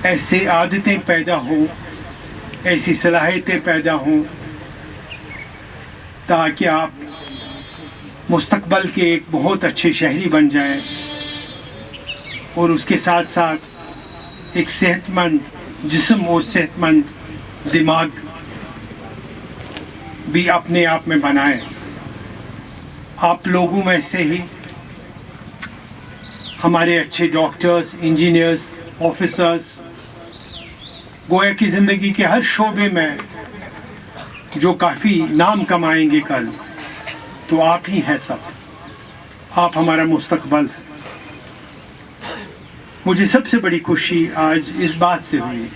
ایسی عادتیں پیدا ہوں، ایسی صلاحیتیں پیدا ہوں تاکہ آپ مستقبل کے ایک بہت اچھے شہری بن جائیں اور اس کے ساتھ ساتھ ایک صحت مند جسم اور صحت مند دماغ بھی اپنے آپ میں بنائیں۔ آپ لوگوں میں سے ہی ہمارے اچھے ڈاکٹرز، انجینئرز، آفیسرز گویا کی زندگی کے ہر شعبے میں جو کافی نام کمائیں گے کل، تو آپ ہی ہیں سب، آپ ہمارا مستقبل ہے۔ مجھے سب سے بڑی خوشی آج اس بات سے ہوئی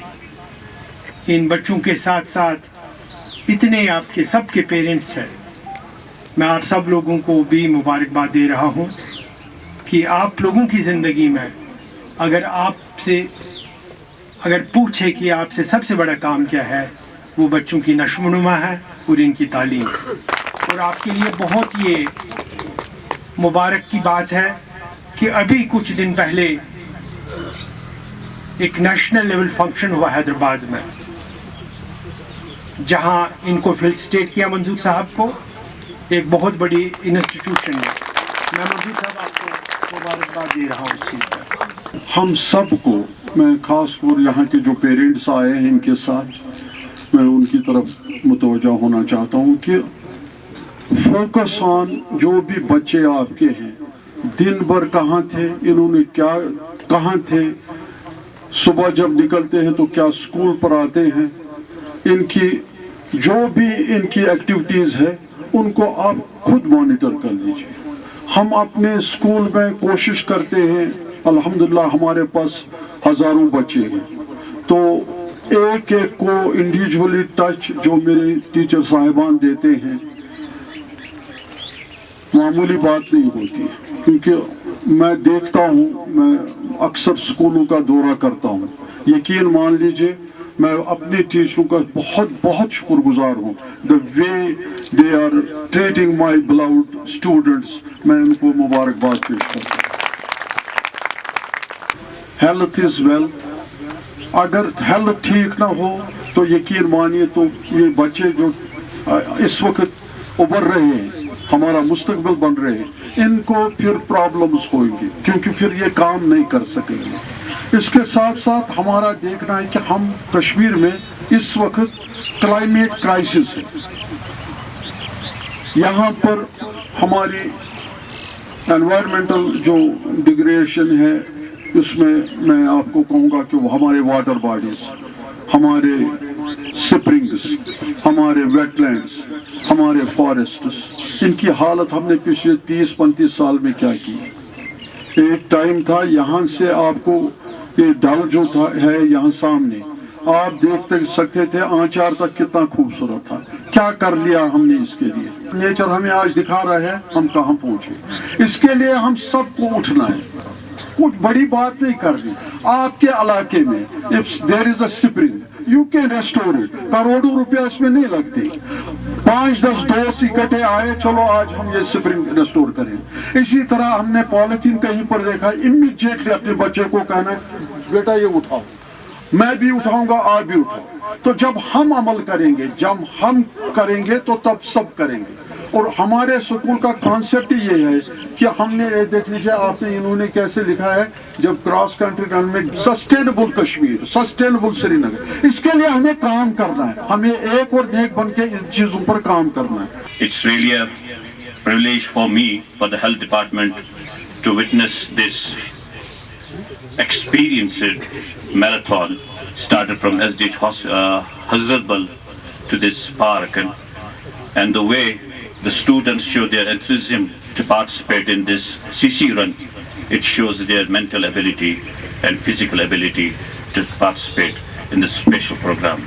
کہ ان بچوں کے ساتھ ساتھ اتنے آپ کے سب کے پیرنٹس ہیں۔ میں آپ سب لوگوں کو بھی مبارکباد دے رہا ہوں کہ آپ لوگوں کی زندگی میں اگر پوچھے کہ آپ سے سب سے بڑا کام کیا ہے، وہ بچوں کی نشو و نما ہے اور ان کی تعلیم۔ اور آپ کے لیے بہت یہ مبارک کی بات ہے کہ ابھی کچھ دن پہلے ایک نیشنل لیول فنکشن ہوا حیدرآباد میں، جہاں ان کو فیلسٹیٹ کیا منظور صاحب کو ایک بہت بڑی انسٹیٹیوشن میں۔ میں منظور صاحب آپ کو مبارکباد دے رہا ہوں اس چیز پر۔ ہم سب کو، میں خاص طور یہاں کے جو پیرنٹس آئے ہیں ان کے ساتھ میں ان کی طرف متوجہ ہونا چاہتا ہوں کہ فوکس آن جو بھی بچے آپ کے ہیں، دن بھر کہاں تھے، انہوں نے کہاں تھے، صبح جب نکلتے ہیں تو کیا اسکول پر آتے ہیں، ان کی جو بھی ان کی ایکٹیویٹیز ہے ان کو آپ خود مانیٹر کر لیجیے۔ ہم اپنے اسکول میں کوشش کرتے ہیں، الحمدللہ ہمارے پاس ہزاروں بچے ہیں، تو ایک ایک کو انڈیویجولی ٹچ جو میرے ٹیچر صاحبان دیتے ہیں معمولی بات نہیں ہوتی، کیونکہ میں دیکھتا ہوں، میں اکثر اسکولوں کا دورہ کرتا ہوں، یقین مان لیجئے میں اپنے ٹیچروں کا بہت بہت شکر گزار ہوں۔ the way they are treating my beloved students، میں ان کو مبارکباد پیش کرتا ہوں۔ ہیلتھ از ویلتھ، اگر ہیلتھ ٹھیک نہ ہو تو یقین مانیے تو یہ بچے جو اس وقت ابھر رہے ہیں، ہمارا مستقبل بن رہے ہیں، ان کو پھر پرابلمز ہوئیں گی کیونکہ پھر یہ کام نہیں کر سکیں گے۔ اس کے ساتھ ساتھ ہمارا دیکھنا ہے کہ ہم کشمیر میں اس وقت کلائمیٹ کرائسس ہے، یہاں پر ہماری انوائرمنٹل جو ڈیگریڈیشن ہے، اس میں آپ کو کہوں گا کہ وہ ہمارے واٹر باڈیز، ہمارے سپرنگز، ہمارے ویٹ لینڈز، ہمارے فارسٹس، ان کی حالت ہم نے پچھلے 30-35 سال میں کیا کی۔ ایک ٹائم تھا یہاں سے آپ کو یہ ڈل جو ہے یہاں سامنے آپ دیکھ سکتے تھے آنچار تک کتنا خوبصورت تھا، کیا کر لیا ہم نے اس کے لیے۔ نیچر ہمیں آج دکھا رہا ہے ہم کہاں پہنچے۔ اس کے لیے ہم سب کو اٹھنا ہے، کچھ بڑی بات نہیں کرنی۔ آپ کے علاقے میں if there is a spring you can restore it، کروڑوں روپیہ اس میں نہیں لگتے، 5-10 دوست اکٹھے آئے، چلو آج ہم یہ سپرنگ ریسٹور کریں۔ اسی طرح ہم نے پالیتھین کہیں پر دیکھا، امیڈیٹلی اپنے بچے کو کہنا بیٹا یہ اٹھاؤ، میں بھی اٹھاؤں گا، آپ بھی اٹھاؤ۔ تو جب ہم عمل کریں گے، جب ہم کریں گے تو تب سب کریں گے۔ اور ہمارے اسکول کا کانسیپٹ یہ ہے کہ ہم نے یہ دیکھ لیجیے، آپ نے انہوں نے کیسے لکھا ہے، جب کراس کنٹری رن میں سسٹینیبل کشمیر، سسٹینیبل سری نگر، اس کے لیے ہمیں کام کرنا ہے، ہمیں ایک اور نیک بن کے ان چیزوں پر کام کرنا ہے۔ It's really a privilege for me, for the health department, to witness this experienced marathon started from SDH Hazratbal to this park, and the way the students show their enthusiasm to participate in this CC run, it shows their mental ability and physical ability to participate in this special program.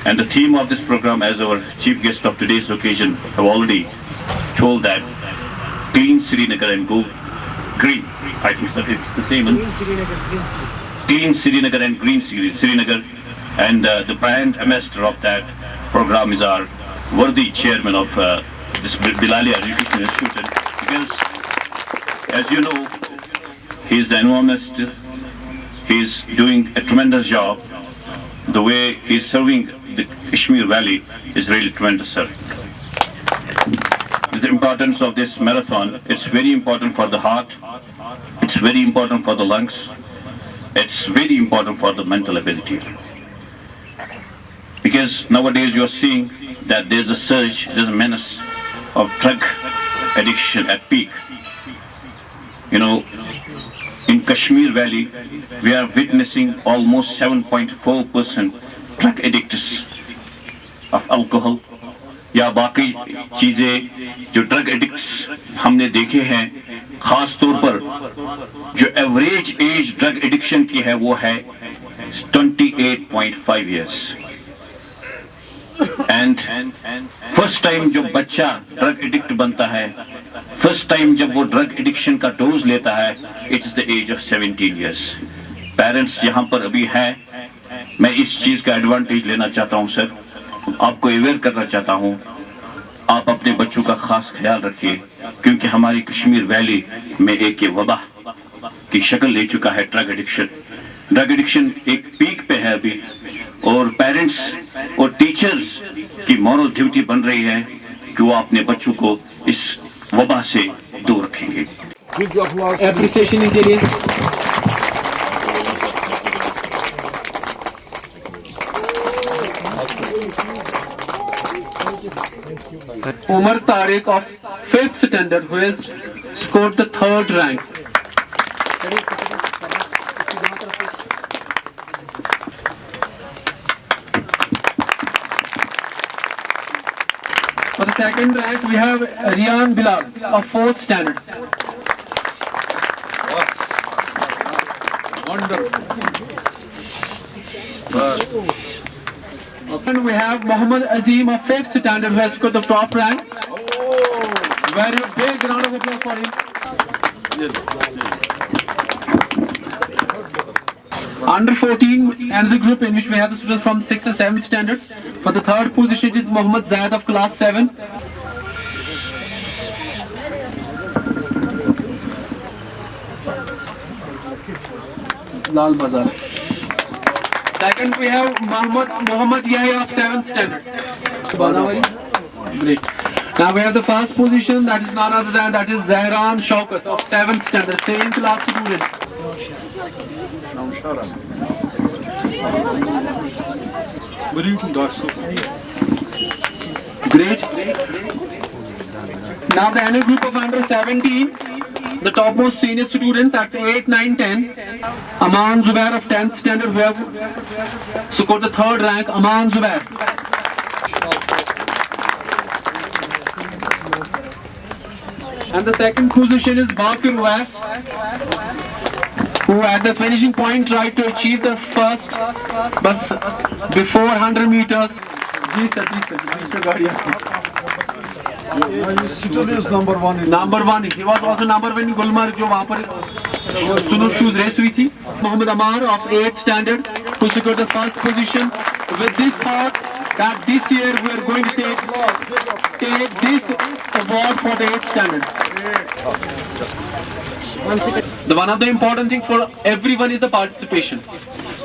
And the theme of this program, as our chief guest of today's occasion have already told, that clean Srinagar and go green. I think that it's the same. Clean Srinagar and green Srinagar. And the brand ambassador of that program is our worthy chairman of this Bilali Education Institute, because as you know, he is the enormous, he is doing a tremendous job. The way he is serving the Kashmir Valley is really tremendous, sir. The importance of this marathon, it's very important for the heart, it's very important for the lungs, it's very important for the mental ability. Because nowadays you are seeing that there's a surge, there's a menace of drug addiction at peak. You know, in Kashmir Valley, we are witnessing almost 7.4% drug addicts of alcohol یا باقی چیزیں جو drug addicts ہم نے دیکھے ہیں. خاص طور پر جو ایوریج ایج ڈرگ ایڈکشن کی ہے وہ ہے 28.5 years. اینڈ فرسٹ ٹائم جو بچہ ڈرگ ایڈکٹ بنتا ہے, فرسٹ ٹائم جب وہ ڈرگ ایڈکشن کا ڈوز لیتا ہے, it is the age of 17 years. Parents یہاں پر ابھی ہیں, میں اس چیز کا ایڈوانٹیج لینا چاہتا ہوں سر, آپ کو اویئر کرنا چاہتا ہوں. آپ اپنے بچوں کا خاص خیال رکھیے, کیونکہ ہماری کشمیر ویلی میں ایک یہ وبا کی شکل لے چکا ہے ڈرگ ایڈکشن. ڈرگ ایڈکشن ایک پیک پہ ہے ابھی, اور پیرنٹس اور ٹیچرز کی مورل ڈیوٹی بن رہی ہے کہ وہ اپنے بچوں کو اس وبا سے دور رکھیں گے. اپریسیشن کے لیے Umar Tariq of 5th standard, who has scored the 3rd rank. For the 2nd rank, we have Riyan Bilal of 4th standard. Wonderful. And we have Muhammad Azim of 5th standard, who has scored the top rank. Very big round of applause for him. Under 14 and the group in which we have the students from 6th and 7th standard. For the 3rd position it is Muhammad Zaid of class 7. Lal Bazar. Second we have Muhammad Yahya of 7th standard. Great. Now we have the first position, that is none other than that is Zahran Shaukat of 7th standard, same class student. Great. Now the other group of under 17, the topmost senior students, that's 8, 9, 10. Aman Zubair of 10th standard, who have scored the 3rd rank. Aman Zubair. And the second position is Bakir Uwais, who at the finishing point tried to achieve the first bus before 100 meters. Ji sir, Mr. Gadia. Still is number one. Number one. He was also number one in Gulmarg, jo wahan par Sunu shoes race hui thi. Muhammad Amar of 8th standard, who secured the first position. With this thought that this year we are going to take this award for the 8th standard. The one of the important thing for everyone is the participation.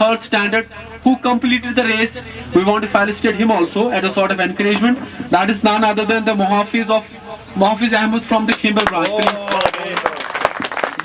3rd standard, who completed the race. We want to felicitate him also at a sort of encouragement. That is none other than the Muhafiz Ahmed from the Kimber branch.